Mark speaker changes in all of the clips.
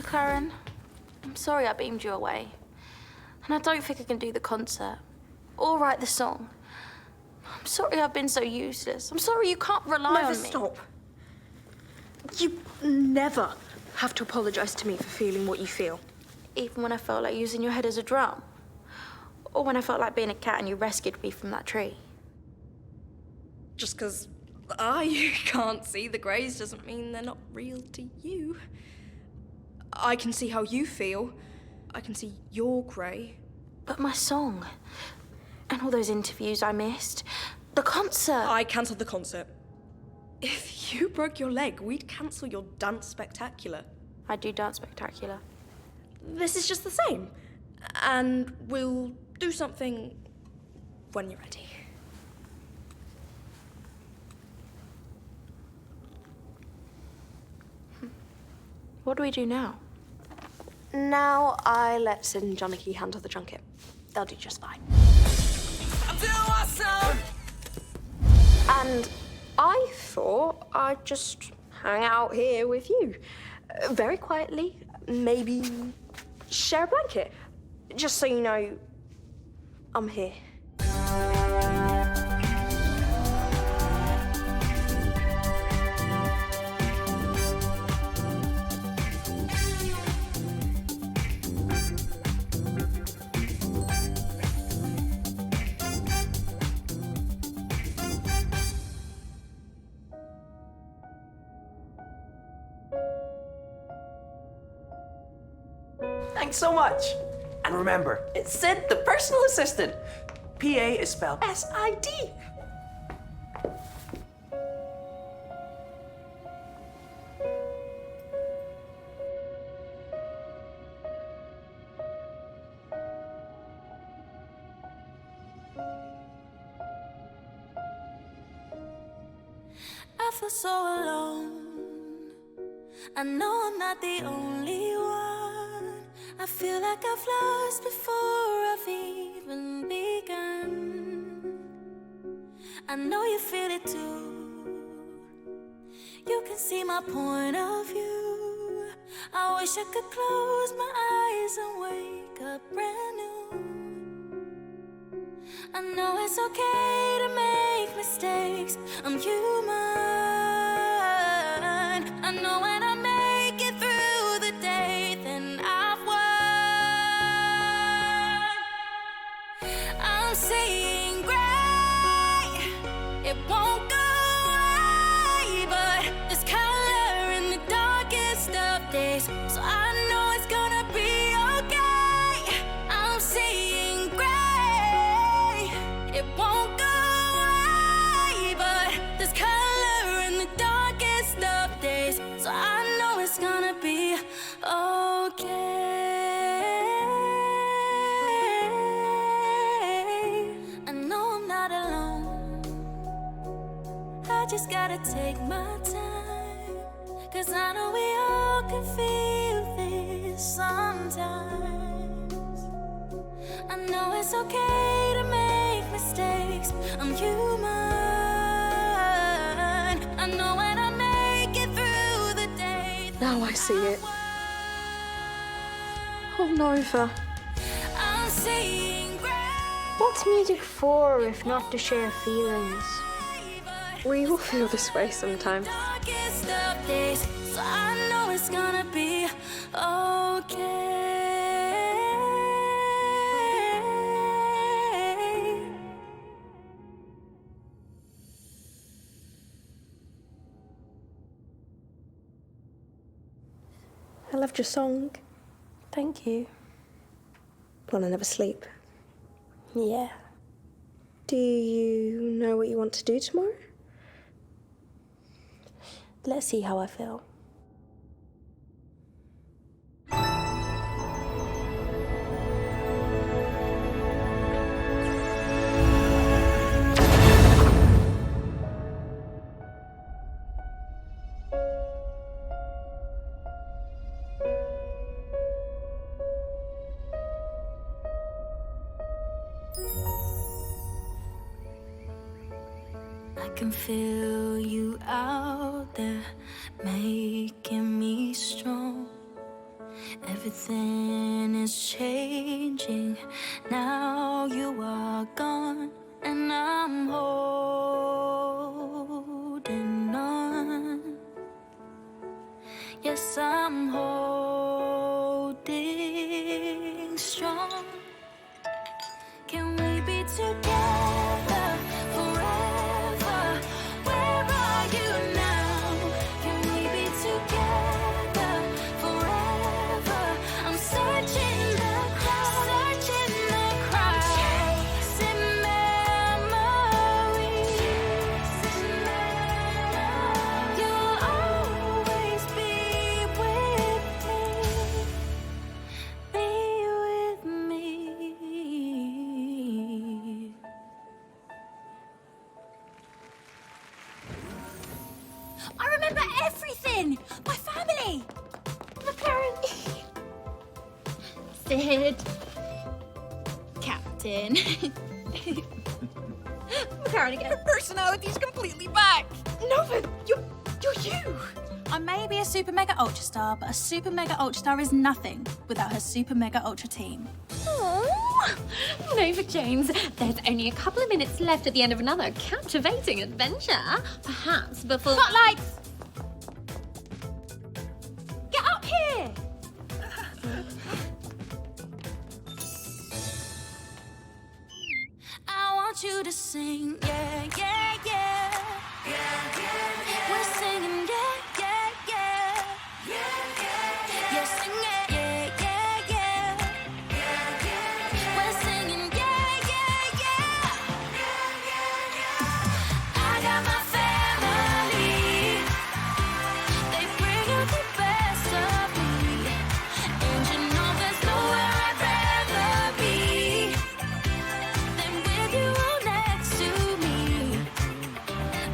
Speaker 1: Karen. I'm sorry I beamed you away. And I don't think I can do the concert or write the song. I'm sorry I've been so useless. I'm sorry you can't rely on me.
Speaker 2: Stop. You never have to apologise to me for feeling what you feel.
Speaker 1: Even when I felt like using your head as a drum. Or when I felt like being a cat and you rescued me from that tree.
Speaker 2: Just because I can't see the greys doesn't mean they're not real to you. I can see how you feel. I can see your grey.
Speaker 1: But my song, and all those interviews I missed, the concert.
Speaker 2: I cancelled the concert. If you broke your leg, we'd cancel your dance spectacular.
Speaker 1: I do dance spectacular.
Speaker 2: This is just the same. And we'll do something when you're ready.
Speaker 1: What do we do now?
Speaker 2: Now I let Sid and Johnny handle the junket. They'll do just fine.
Speaker 3: I'm too awesome.
Speaker 2: And I thought I'd just hang out here with you. Very quietly, maybe share a blanket. Just so you know, I'm here.
Speaker 3: Thanks so much. And remember, it's Sid, the personal assistant. PA is spelled S-I-D.
Speaker 4: I feel so alone. I know I'm not the only one. I feel like I've lost before I've even begun. I know you feel it too. You can see my point of view. I wish I could close my eyes and wake up brand new. I know it's okay to make mistakes. I'm human. I know when I make it through the day, then I've won. I'm seeing gray. It won't go away, but there's color in the darkest of days. So I know it's gonna be okay. I'm seeing gray. It won't go away, but there's color in the darkest of days. So I know it's gonna be okay. I know I'm not alone. I just gotta take my time, 'cause I know we all can feel this sometimes. I know it's okay to make mistakes. I'm human. I know when I make it through the day.
Speaker 2: Now I see it. Oh, Nova.
Speaker 4: I'm seeing gray.
Speaker 5: What's music for if not to share feelings?
Speaker 2: We all feel this way sometimes.
Speaker 4: Darkest of days, so I know it's gonna be okay.
Speaker 2: I loved your song.
Speaker 1: Thank you.
Speaker 2: Wanna never sleep.
Speaker 1: Yeah.
Speaker 2: Do you know what you want to do tomorrow?
Speaker 1: Let's see how I feel.
Speaker 4: I can feel you out there, making me strong. Everything is changing. Now you are gone, and I'm holding on. Yes, I'm holding strong. Can we be together forever? Where are you now? Can we be together forever? I'm searching the crowd, chasing memories. You'll always be with me.
Speaker 6: I remember everything! My family! My parents! Sid. Captain. McLaren again.
Speaker 7: Her personality's completely back.
Speaker 2: Nova, you're you.
Speaker 6: I may be a super mega ultra star, but a super mega ultra star is nothing without her super mega ultra team.
Speaker 8: Nova Jones, there's only a couple of minutes left at the end of another captivating adventure. Perhaps before...
Speaker 6: Spotlights! Get up here!
Speaker 4: I want you to sing, yeah, yeah, yeah. We're singing, yeah, yeah, yeah. Yeah, sing it, yeah, yeah, yeah. We're singing, yeah, yeah, yeah. I got my family. They bring out the best of me. And you know there's nowhere I'd rather be than with you all next to me.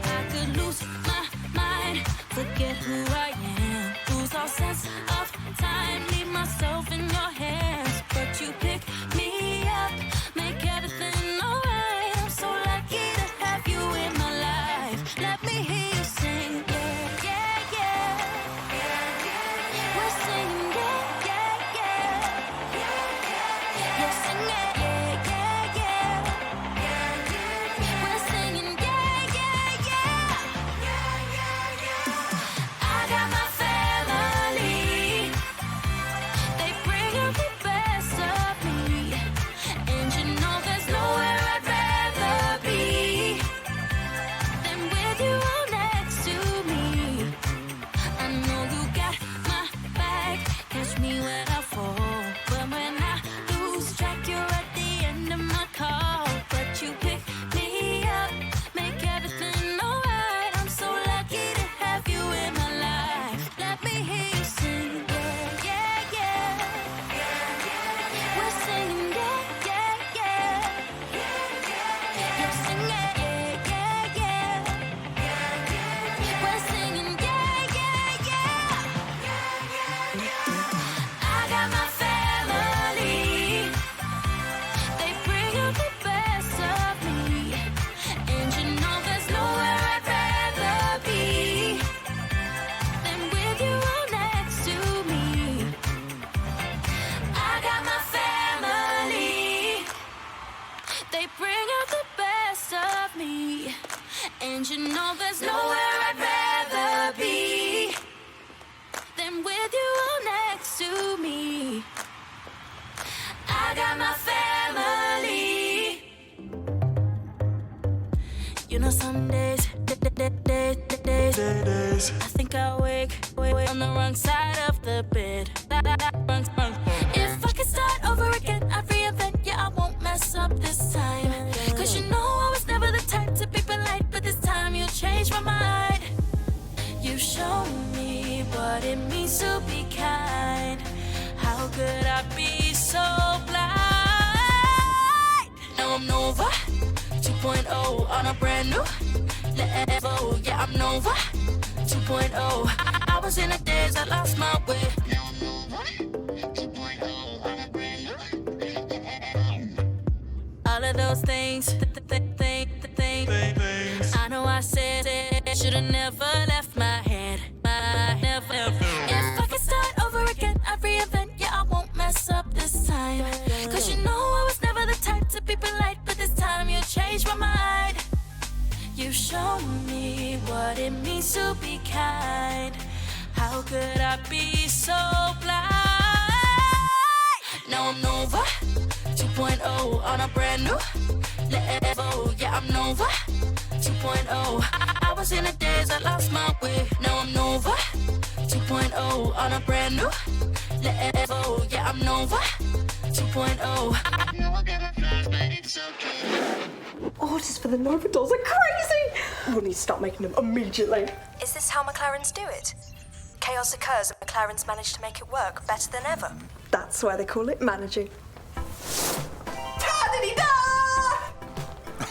Speaker 4: I could lose my mind, forget who I am, lose all sense of time, leave myself in your hands. But you pick me up, make everything alright. I'm so lucky to have you in my life. Let me hear you sing, yeah, yeah, yeah. We're singing, yeah, yeah, yeah. Yeah, sing it, yeah, yeah, yeah. We're singing, yeah, yeah, yeah. I got my family. They bring out the best of me. And you know there's nowhere I'd rather be than with you all next to me. I know you got my back, catch me when I fall. But when I lose track, you're at the end of my call. But you pick me up, make everything alright. I'm so lucky to have you in my life. Let me hear you sing, yeah, yeah, yeah. We're singing, yeah, yeah, yeah. Yeah, sing it, yeah, yeah, yeah. We're singing, yeah, yeah, yeah. I got my family. They bring out the best of me. And you know there's nowhere I'd rather be than with you all next to me. I got my family. They bring out the best of me. And you know there's nowhere I'd rather be than with you all next to me. I got my family. You know some days, I think I wake on the wrong side of the bed. If I could start over again, I'd reinvent, yeah, I won't mess up this time. Cause you know I was never the type to be polite, but this time you changed my mind. You showed me what it means to be kind. How could I be so blind? Now I'm Nova 2.0 on a brand new level. Yeah, I'm Nova 2.0. I was in a daze, I lost my way. All of those things, I know I said it, should've never left my head. Never. If I could start over again, I'd reinvent, yeah, I show me what it means to be kind. How could I be so blind? Now I'm Nova 2.0 on a brand new level. Yeah, I'm Nova 2.0. I was in a daze, I lost my way. Now I'm Nova 2.0 on a brand new level. Yeah, I'm Nova 2.0.
Speaker 2: Orders for the Nova dolls are crazy! We'll need to start making them immediately.
Speaker 9: Is this how McLarens do it? Chaos occurs and McLarens manage to make it work better than ever.
Speaker 2: That's why they call it managing.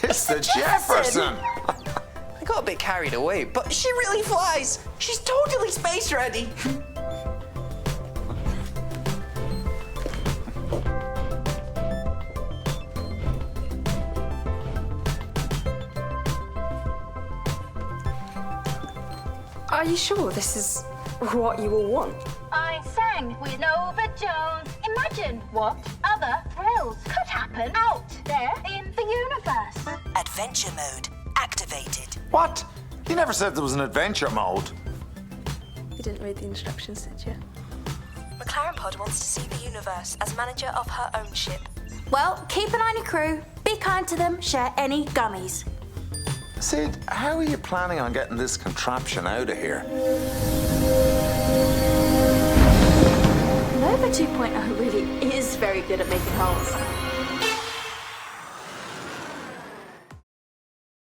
Speaker 10: It's the Jefferson!
Speaker 3: I got a bit carried away, but she really flies. She's totally space ready.
Speaker 2: Are you sure this is what you all want?
Speaker 11: I sang with Nova Jones. Imagine what other thrills could happen out there in the universe.
Speaker 9: Adventure mode activated.
Speaker 10: What? You never said there was an adventure mode.
Speaker 2: You didn't read the instructions, did you?
Speaker 9: McLaren Pod wants to see the universe as manager of her own ship.
Speaker 1: Well, keep an eye on your crew, be kind to them, share any gummies.
Speaker 10: Sid, how are you planning on getting this contraption out of here?
Speaker 1: Nova 2.0 really is very good at making holes.